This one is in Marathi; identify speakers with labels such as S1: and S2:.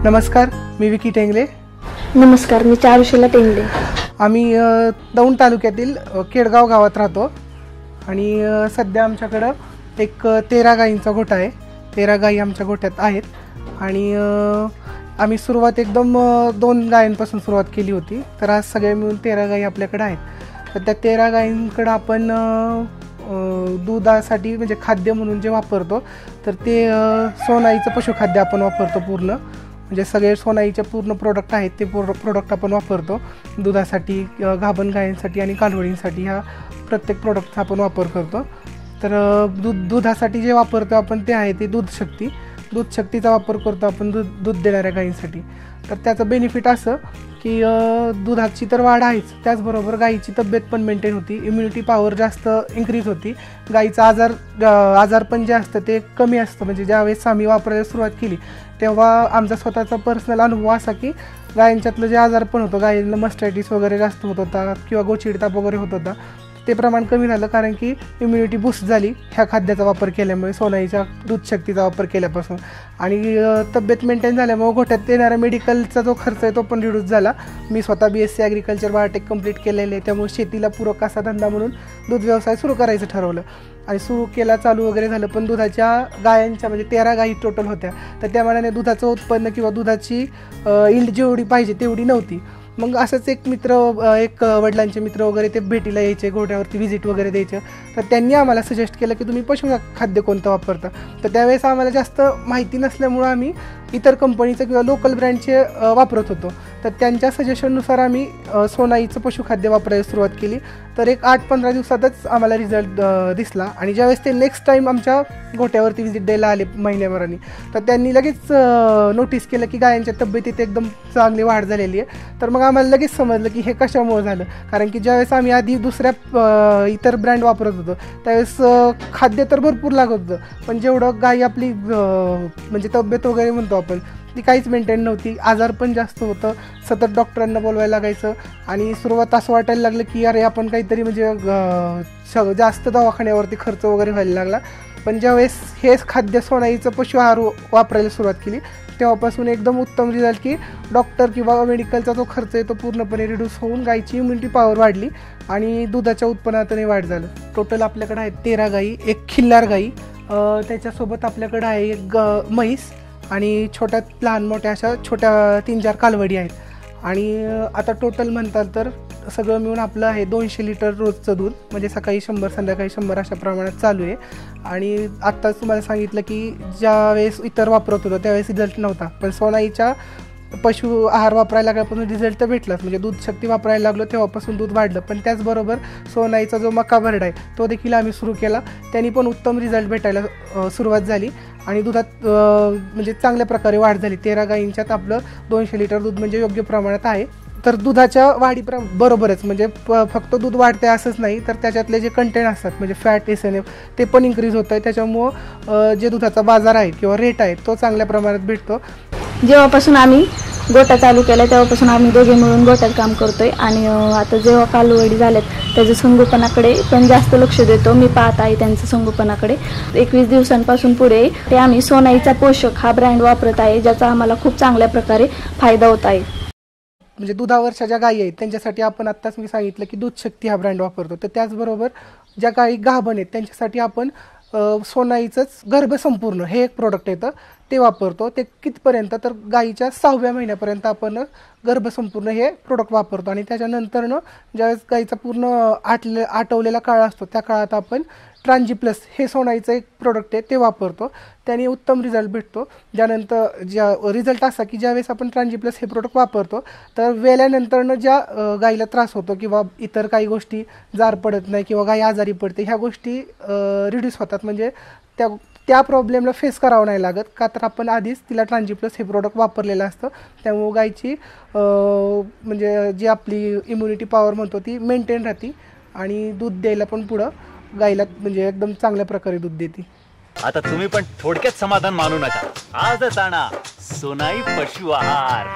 S1: नमस्कार, मी विकी टेंगले.
S2: नमस्कार, मी चारुशीला टेंगले.
S1: आम्ही दौंड तालुक्यातील केडगाव गावात राहतो आणि सध्या आमच्याकडं एक 13 गायींचा गोठा आहे. 13 गायी आमच्या गोठ्यात आहेत आणि आम्ही सुरुवात एकदम 2 गायींपासून सुरुवात केली होती. तर आज सगळे मिळून 13 गायी आपल्याकडे आहेत. तर त्या 13 गायींकडं आपण दुधासाठी म्हणजे खाद्य म्हणून जे वापरतो तर ते सोनाईचं पशुखाद्य आपण वापरतो. पूर्ण म्हणजे सगळे सोनाईचे पूर्ण प्रोडक्ट आहेत ते प्रोडक्ट आपण वापरतो. दुधासाठी, गाभण गायींसाठी आणि कालवडींसाठी ह्या प्रत्येक प्रोडक्टचा आपण वापर करतो. तर दुधासाठी जे वापरतो आपण ते आहे ते दूध शक्तीचा वापर करतो आपण दूध देणाऱ्या गायींसाठी. तर त्याचं बेनिफिट असं की दुधाची तर वाढ आहेच, त्याचबरोबर गायीची तब्येत पण मेंटेन होती, इम्युनिटी पॉवर जास्त इन्क्रीज होती, गायीचा आजारपण जे असतं ते कमी असतं. म्हणजे ज्यावेळेस आम्ही वापरायला सुरुवात केली तेव्हा आमचा स्वतःचा पर्सनल अनुभव असा की गायींच्यातलं जे आजारपण होतं, गायींना मस्टायटिस वगैरे जास्त होत होता किंवा गोचिडताप वगैरे होत होता, ते प्रमाण कमी झालं कारण की इम्युनिटी बूस्ट झाली ह्या खाद्याचा वापर केल्यामुळे, सोनाईच्या दूध शक्तीचा वापर केल्यापासून. आणि तब्येत मेंटेन झाल्यामुळे गोठ्यात येणारा मेडिकलचा जो खर्च आहे तो पण रिड्यूस झाला. मी स्वतः BSc ॲग्रिकल्चर बायोटेक कंप्लीट केलेले आहे, त्यामुळे शेतीला पूरक असा धंदा म्हणून दूध व्यवसाय सुरू करायचं ठरवलं आणि सुरू केला, चालू वगैरे झालं. पण दुधाच्या गायांच्या म्हणजे 13 गायी टोटल होत्या, तर त्या मानाने दुधाचं उत्पन्न किंवा दुधाची इल्ड जेवढी पाहिजे तेवढी नव्हती. मग असंच एक वडिलांचे मित्र वगैरे ते भेटीला यायचे, गोठ्यावरती व्हिजिट वगैरे द्यायचे. तर त्यांनी आम्हाला सजेस्ट केलं की तुम्ही पशुखाद्य कोणतं वापरता. तर त्यावेळेस आम्हाला जास्त माहिती नसल्यामुळं आम्ही इतर कंपनीचं किंवा लोकल ब्रँडचे वापरत होतो. तर त्यांच्या सजेशननुसार आम्ही सोनाईचं पशुखाद्य वापरायला सुरुवात केली. तर एक 8-15 दिवसातच आम्हाला रिझल्ट दिसला. आणि ज्यावेळेस ते नेक्स्ट टाईम आमच्या गोठ्यावरती व्हिजिट द्यायला आले महिन्याभराने, तर त्यांनी लगेच नोटीस केलं की गायांच्या तब्येतीत एकदम चांगली वाढ झालेली आहे. तर मग आम्हाला लगेच समजलं की हे कशामुळे झालं. कारण की ज्यावेळेस आम्ही आधी दुसऱ्या इतर ब्रँड वापरत होतो त्यावेळेस खाद्य तर भरपूर लागत होतं, पण जेवढं गाई आपली म्हणजे तब्येत वगैरे म्हणतो आपण ती काहीच मेंटेन नव्हती. आजार पण जास्त होतं, सतत डॉक्टरांना बोलवायला लागायचं. आणि सुरुवात असं वाटायला लागलं की अरे आपण काहीतरी म्हणजे जास्त दवाखान्यावरती खर्च वगैरे व्हायला लागला. पण ज्यावेळेस हेच खाद्य सोनाईचं पशु आहार वापरायला सुरुवात केली तेव्हापासून एकदम उत्तम रिझल्ट की डॉक्टर किंवा मेडिकलचा जो खर्च आहे तो पूर्णपणे रिड्यूस होऊन गायीची इम्युनिटी पॉवर वाढली आणि दुधाच्या उत्पन्नातही वाढ झालं. टोटल आपल्याकडे आहेत 13 गायी, एक खिल्लार गाई, त्याच्यासोबत आपल्याकडे आहे एक म्हैस आणि लहान मोठ्या अशा छोट्या 3-4 कालवडी आहेत. आणि आता टोटल म्हणताल तर सगळं मिळून आपलं आहे 200 लिटर रोजचं दूध, म्हणजे सकाळी 100 संध्याकाळी 100 अशा प्रमाणात चालू आहे. आणि आत्ताच तुम्हाला सांगितलं की ज्यावेळेस इतर वापरत होतो त्यावेळेस रिझल्ट नव्हता, पण सोनाईच्या पशु आहार वापरायला लागल्यापासून रिझल्ट तर भेटलाच. म्हणजे दूध शक्ती वापरायला लागलो तेव्हापासून दूध वाढलं. पण त्याचबरोबर सोनाईचा जो मका भरडा आहे तो देखील आम्ही सुरू केला, त्यांनी पण उत्तम रिझल्ट भेटायला सुरुवात झाली आणि दुधात म्हणजे चांगल्या प्रकारे वाढ झाली. 13 गायींच्यात आपलं 200 लिटर दूध म्हणजे योग्य प्रमाणात आहे. तर दुधाच्या बरोबरच म्हणजे फक्त दूध वाढते असंच नाही, तर त्याच्यातले जे कंटेंट असतात म्हणजे फॅट, SNF ते पण इन्क्रीज होत आहे. त्याच्यामुळं जे दुधाचा बाजार आहे किंवा रेट आहे तो चांगल्या प्रमाणात भेटतो.
S2: जेव्हापासून आम्ही गोठा चालू केला तेव्हापासून आम्ही दोघे मिळून गोठ्यात काम करतोय आणि आता जेव्हा कालवडी झाल्यात त्याच्या संगोपनाकडे पण जास्त लक्ष देतो. मी पाहत आहे त्यांचं संगोपनाकडे. 21 दिवसांपासून पुढे ते आम्ही सोनाईचा पोषक हा ब्रँड वापरत आहे, ज्याचा आम्हाला खूप चांगल्या प्रकारे फायदा होत आहे.
S1: म्हणजे दुधावरच्या ज्या गायी आहेत त्यांच्यासाठी आपण आत्ताच मी सांगितलं की दूध शक्ती हा ब्रँड वापरतो. तर त्याचबरोबर ज्या गायी गाभण आहेत त्यांच्यासाठी आपण सोनाईचंच गर्भसंपूर्ण हे एक प्रोडक्ट येतं ते वापरतो. ते कितपर्यंत तर गाईच्या 6व्या महिन्यापर्यंत आपण गर्भसंपूर्ण हे प्रोडक्ट वापरतो. आणि त्याच्यानंतरनं ज्यावेळेस गाईचा पूर्ण आटवलेला काळ असतो त्या काळात आपण ट्रान्जी प्लस हे सोनाईचं एक प्रोडक्ट आहे ते वापरतो, त्याने उत्तम रिझल्ट भेटतो. रिझल्ट असा की ज्यावेळेस आपण ट्रान्जी प्लस हे प्रोडक्ट वापरतो तर वेल्यानंतरनं ज्या गाईला त्रास होतो किंवा इतर काही गोष्टी जार पडत नाही किंवा गाई आजारी पडते ह्या गोष्टी रिड्यूस होतात. म्हणजे त्या प्रॉब्लेमला फेस करावं नाही लागत, का तर आपण आधीच तिला ट्रान्जी प्लस हे प्रोडक्ट वापरलेलं असतं. त्यामुळं गायची म्हणजे जी आपली इम्युनिटी पॉवर म्हणतो ती मेंटेन राहते आणि दूध द्यायला पण पुढं गायला म्हणजे एकदम चांगल्या प्रकारे दूध देते.
S3: आता तुम्ही पण थोडक्यात समाधान मानू नका, आजच आणा सोनाई पशु आहार.